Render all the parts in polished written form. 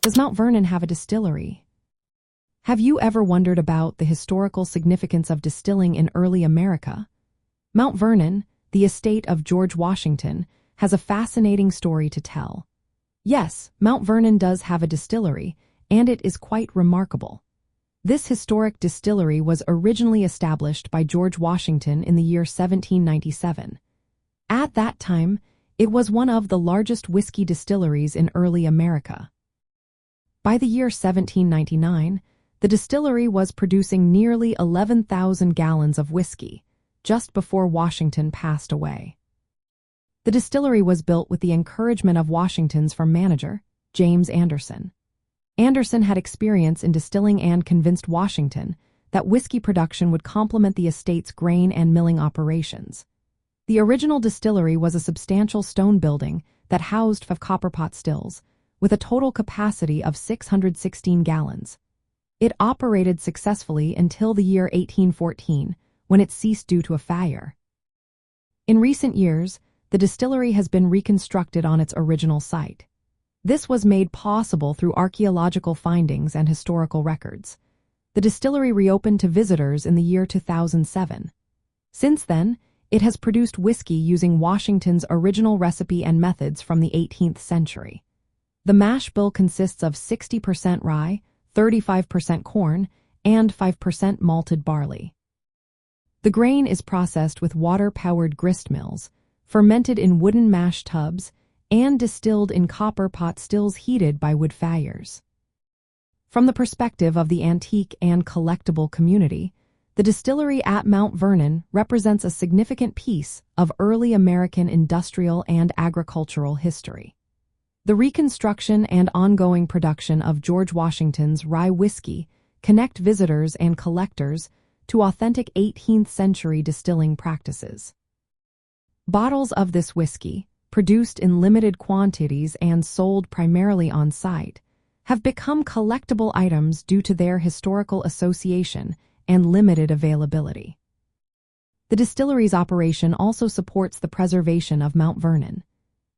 Does Mount Vernon have a distillery? Have you ever wondered about the historical significance of distilling in early America? Mount Vernon, the estate of George Washington, has a fascinating story to tell. Yes, Mount Vernon does have a distillery, and it is quite remarkable. This historic distillery was originally established by George Washington in the year 1797. At that time, it was one of the largest whiskey distilleries in early America. By the year 1799, the distillery was producing nearly 11,000 gallons of whiskey, just before Washington passed away. The distillery was built with the encouragement of Washington's firm manager, James Anderson. Anderson had experience in distilling and convinced Washington that whiskey production would complement the estate's grain and milling operations. The original distillery was a substantial stone building that housed 5 copperpot stills, with a total capacity of 616 gallons. It operated successfully until the year 1814, when it ceased due to a fire. In recent years, the distillery has been reconstructed on its original site. This was made possible through archaeological findings and historical records. The distillery reopened to visitors in the year 2007. Since then, it has produced whiskey using Washington's original recipe and methods from the 18th century. The mash bill consists of 60% rye, 35% corn, and 5% malted barley. The grain is processed with water-powered grist mills, fermented in wooden mash tubs, and distilled in copper pot stills heated by wood fires. From the perspective of the antique and collectible community, the distillery at Mount Vernon represents a significant piece of early American industrial and agricultural history. The reconstruction and ongoing production of George Washington's rye whiskey connect visitors and collectors to authentic 18th century distilling practices. Bottles of this whiskey, produced in limited quantities and sold primarily on site, have become collectible items due to their historical association and limited availability. The distillery's operation also supports the preservation of Mount Vernon.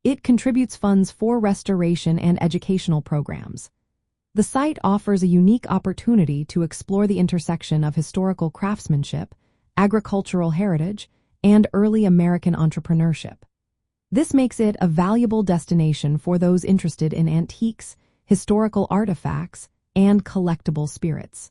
It contributes funds for restoration and educational programs. The site offers a unique opportunity to explore the intersection of historical craftsmanship, agricultural heritage, and early American entrepreneurship. This makes it a valuable destination for those interested in antiques, historical artifacts, and collectible spirits.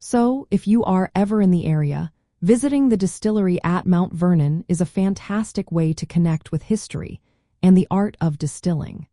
So, if you are ever in the area, visiting the distillery at Mount Vernon is a fantastic way to connect with history and the art of distilling.